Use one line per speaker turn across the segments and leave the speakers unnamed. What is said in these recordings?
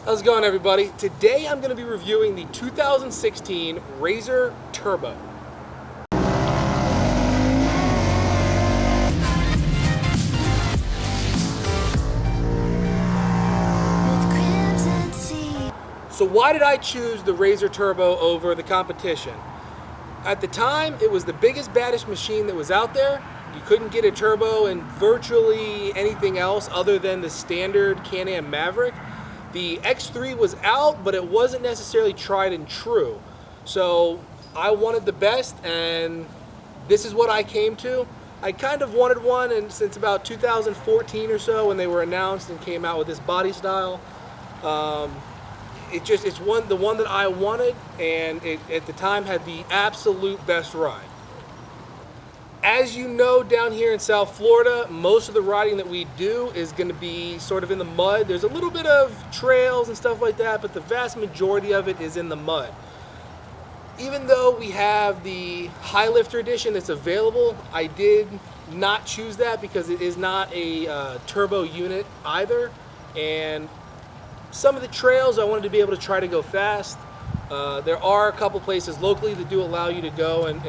How's it going, everybody? Today I'm going to be reviewing the 2016 RZR Turbo. So why did I choose the RZR Turbo over the competition? At the time, it was the biggest, baddest machine that was out there. You couldn't get a turbo in virtually anything else other than the standard Can-Am Maverick. The X3 was out, but it wasn't necessarily tried and true. So I wanted the best, and this is what I came to. I kind of wanted one, and since about 2014 or so, when they were announced and came out with this body style, it's the one that I wanted, and it at the time had the absolute best ride. As you know, down here in South Florida, most of the riding that we do is going to be sort of in the mud. There's a little bit of trails and stuff like that, but the vast majority of it is in the mud. Even though we have the High Lifter edition that's available, I did not choose that because it is not a turbo unit either. And some of the trails I wanted to be able to try to go fast. There are a couple places locally that do allow you to go and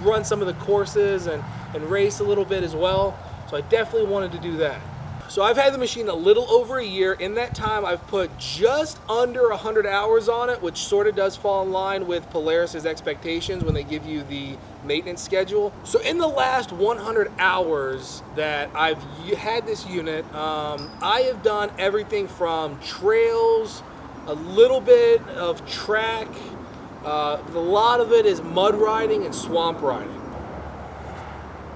run some of the courses and race a little bit as well. So I definitely wanted to do that. So I've had the machine a little over a year. In that time, I've put just under 100 hours on it, which sort of does fall in line with Polaris's expectations when they give you the maintenance schedule. So in the last 100 hours that I've had this unit, I have done everything from trails, a little bit of track. A lot of it is mud riding and swamp riding.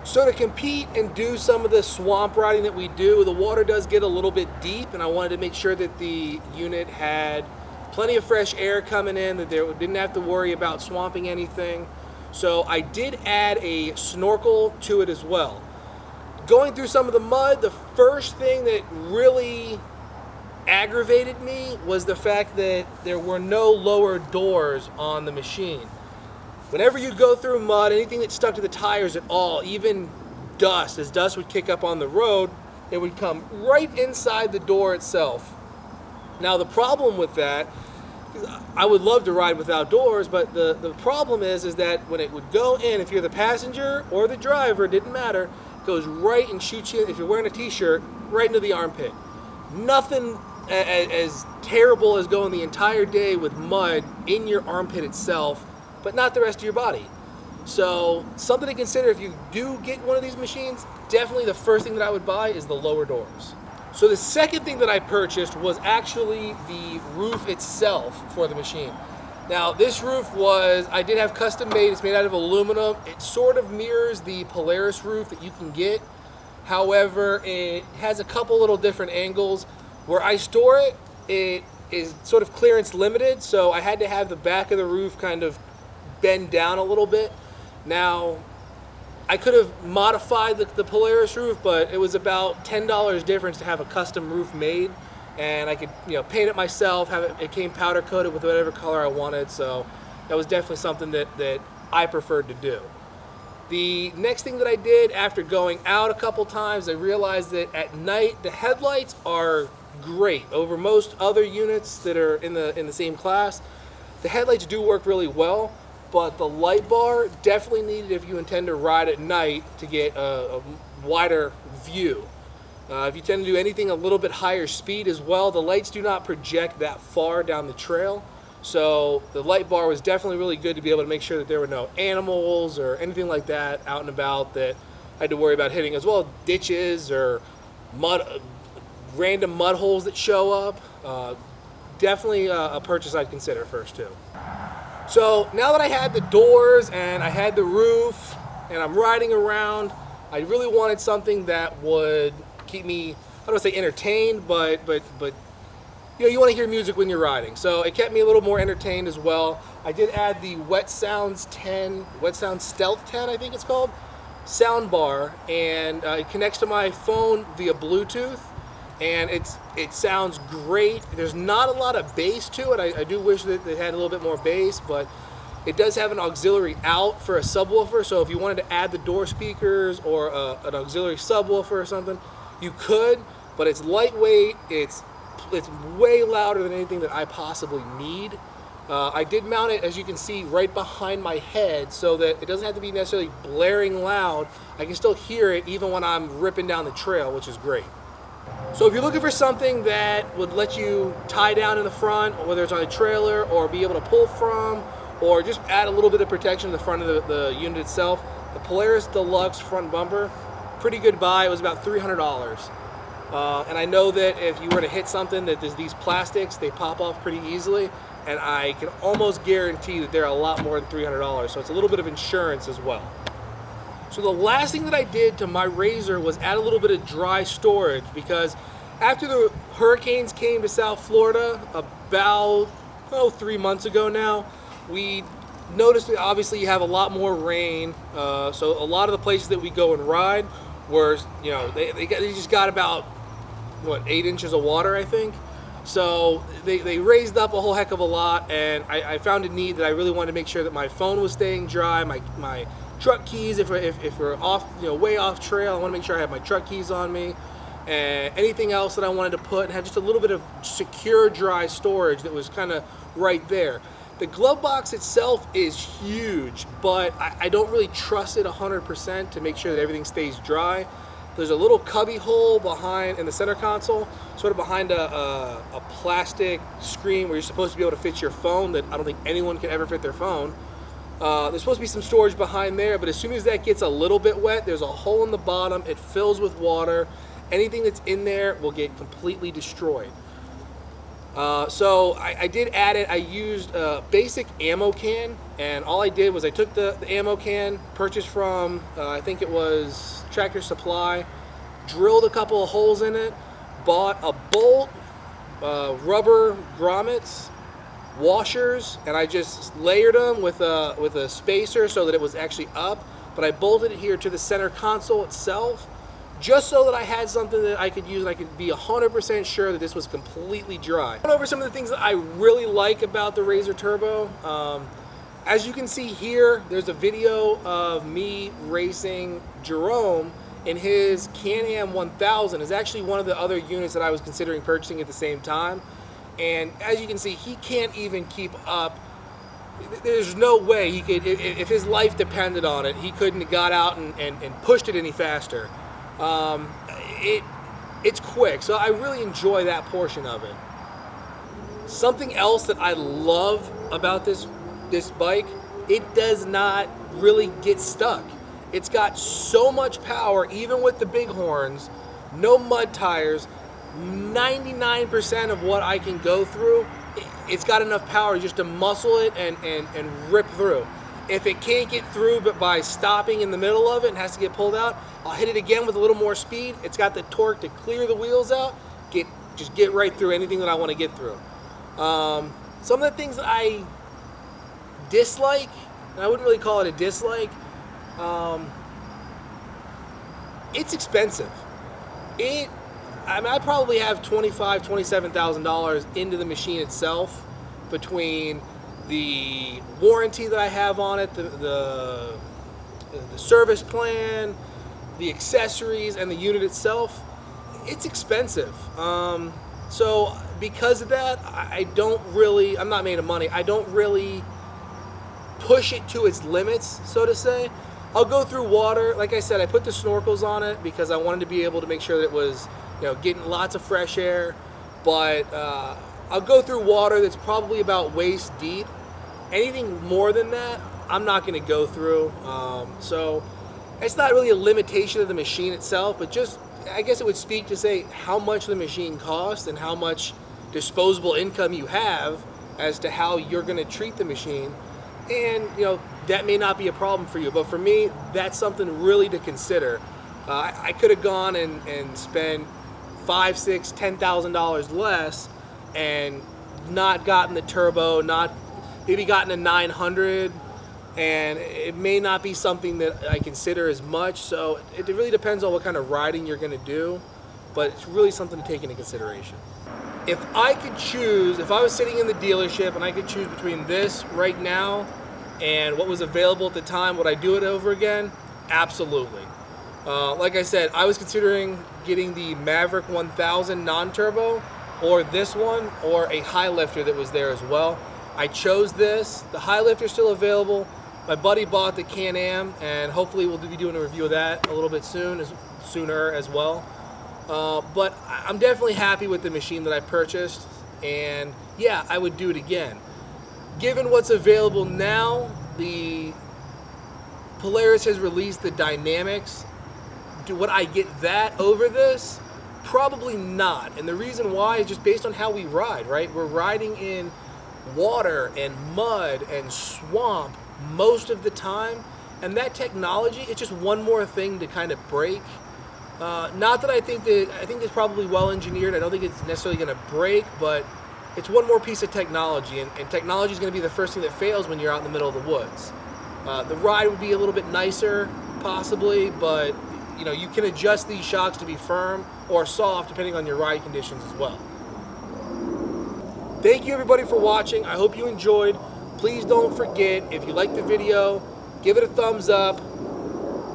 So to compete and do some of the swamp riding that we do, the water does get a little bit deep, and I wanted to make sure that the unit had plenty of fresh air coming in, that they didn't have to worry about swamping anything. So I did add a snorkel to it as well. Going through some of the mud, the first thing that really aggravated me was the fact that there were no lower doors on the machine. Whenever you go through mud, anything that stuck to the tires at all, even dust, as dust would kick up on the road, it would come right inside the door itself. Now the problem with that, I would love to ride without doors, but the problem is that when it would go in, if you're the passenger or the driver, it didn't matter, it goes right and shoots you, if you're wearing a t-shirt, right into the armpit. Nothing as terrible as going the entire day with mud in your armpit itself, but not the rest of your body. So something to consider if you do get one of these machines. Definitely the first thing that I would buy is the lower doors. So the second thing that I purchased was actually the roof itself for the machine. Now this roof I did have custom made. It's made out of aluminum. It sort of mirrors the Polaris roof that you can get. However, it has a couple little different angles. Where I store it, it is sort of clearance limited, so I had to have the back of the roof kind of bend down a little bit. Now, I could have modified the Polaris roof, but it was about $10 difference to have a custom roof made, and I could paint it myself, it came powder coated with whatever color I wanted, so that was definitely something that I preferred to do. The next thing that I did after going out a couple times, I realized that at night the headlights are great over most other units that are in the same class. The headlights do work really well, but the light bar definitely needed if you intend to ride at night to get a wider view. If you tend to do anything a little bit higher speed as well, the lights do not project that far down the trail. So the light bar was definitely really good to be able to make sure that there were no animals or anything like that out and about that I had to worry about hitting, as well as ditches or mud, random mud holes that show up. Definitely a purchase I'd consider first too. So now that I had the doors and I had the roof and I'm riding around, I really wanted something that would keep me, I don't want to say entertained, but you want to hear music when you're riding. So it kept me a little more entertained as well. I did add the Wet Sounds Stealth 10, I think it's called, sound bar, and it connects to my phone via Bluetooth. And it sounds great. There's not a lot of bass to it. I do wish that it had a little bit more bass, but it does have an auxiliary out for a subwoofer. So if you wanted to add the door speakers or an auxiliary subwoofer or something, you could. But it's lightweight. It's it's way louder than anything that I possibly need. I did mount it, as you can see, right behind my head so that it doesn't have to be necessarily blaring loud. I can still hear it even when I'm ripping down the trail, which is great. So if you're looking for something that would let you tie down in the front, whether it's on a trailer or be able to pull from, or just add a little bit of protection to the front of the unit itself, the Polaris Deluxe front bumper, pretty good buy. It was about $300. And I know that if you were to hit something, that there's these plastics, they pop off pretty easily, and I can almost guarantee that they're a lot more than $300, so it's a little bit of insurance as well. So the last thing that I did to my RZR was add a little bit of dry storage, because after the hurricanes came to South Florida about 3 months ago now, we noticed that obviously you have a lot more rain, so a lot of the places that we go and ride were, they just got about 8 inches of water, I think. So they raised up a whole heck of a lot, and I found a need that I really wanted to make sure that my phone was staying dry, my truck keys, if we're off, way off trail, I want to make sure I have my truck keys on me, and anything else that I wanted to put and have just a little bit of secure dry storage that was kind of right there. The glove box itself is huge, but I don't really trust it 100% to make sure that everything stays dry. There's a little cubby hole behind in the center console, sort of behind a plastic screen where you're supposed to be able to fit your phone, that I don't think anyone can ever fit their phone. There's supposed to be some storage behind there, but as soon as that gets a little bit wet, there's a hole in the bottom, it fills with water. Anything that's in there will get completely destroyed. So I did add it. I used a basic ammo can, and all I did was I took the ammo can, purchased from, I think it was Tractor Supply, drilled a couple of holes in it, bought a bolt, rubber grommets, washers, and I just layered them with a spacer so that it was actually up, but I bolted it here to the center console itself, just so that I had something that I could use and I could be 100% sure that this was completely dry. I went over some of the things that I really like about the RZR Turbo. As you can see here, there's a video of me racing Jerome in his Can-Am 1000. It's actually one of the other units that I was considering purchasing at the same time. And as you can see, he can't even keep up. There's no way he could, if his life depended on it, he couldn't have got out and pushed it any faster. It's quick, so I really enjoy that portion of it. Something else that I love about this bike, it does not really get stuck. It's got so much power, even with the big horns, no mud tires, 99% of what I can go through, it's got enough power just to muscle it and rip through. If it can't get through but by stopping in the middle of it and has to get pulled out, I'll hit it again with a little more speed. It's got the torque to clear the wheels out, just get right through anything that I want to get through. Some of the things that I dislike, and I wouldn't really call it a dislike, it's expensive. I probably have $25,000, $27,000 into the machine itself, between the warranty that I have on it, the service plan, the accessories, and the unit itself. It's expensive. So because of that, I'm not made of money. I don't really push it to its limits, so to say. I'll go through water. Like I said, I put the snorkels on it because I wanted to be able to make sure that it was, getting lots of fresh air. But I'll go through water that's probably about waist deep. Anything more than that, I'm not going to go through. So it's not really a limitation of the machine itself, but just, I guess it would speak to say how much the machine costs and how much disposable income you have as to how you're going to treat the machine. And, that may not be a problem for you, but for me, that's something really to consider. I could have gone and spent $5,000, $6,000, $10,000 less and not gotten the turbo, maybe gotten a 900, and it may not be something that I consider as much. So it really depends on what kind of riding you're going to do, but it's really something to take into consideration. If I could choose, if I was sitting in the dealership and I could choose between this right now and what was available at the time, would I do it over again? Absolutely. Like I said, I was considering getting the Maverick 1000 non-turbo, or this one, or a high lifter that was there as well. I chose this. The high lifter is still available. My buddy bought the Can-Am, and hopefully we'll be doing a review of that a little bit sooner as well. But I'm definitely happy with the machine that I purchased, and yeah, I would do it again. Given what's available now, the Polaris has released the Dynamics. Would I get that over this? Probably not. And the reason why is just based on how we ride, right? We're riding in water and mud and swamp most of the time, and that technology, it's just one more thing to kind of break. Not that I think it's probably well engineered. I don't think it's necessarily going to break, but it's one more piece of technology, and technology is going to be the first thing that fails when you're out in the middle of the woods. The ride would be a little bit nicer, possibly, but you know, you can adjust these shocks to be firm or soft depending on your ride conditions as well. Thank you everybody for watching. I hope you enjoyed. Please don't forget, if you liked the video, give it a thumbs up.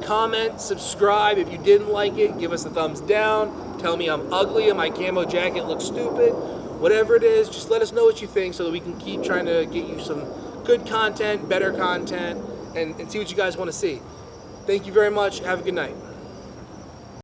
Comment, subscribe. If you didn't like it, give us a thumbs down. Tell me I'm ugly and my camo jacket looks stupid. Whatever it is, just let us know what you think so that we can keep trying to get you some good content, better content, and see what you guys want to see. Thank you very much. Have a good night.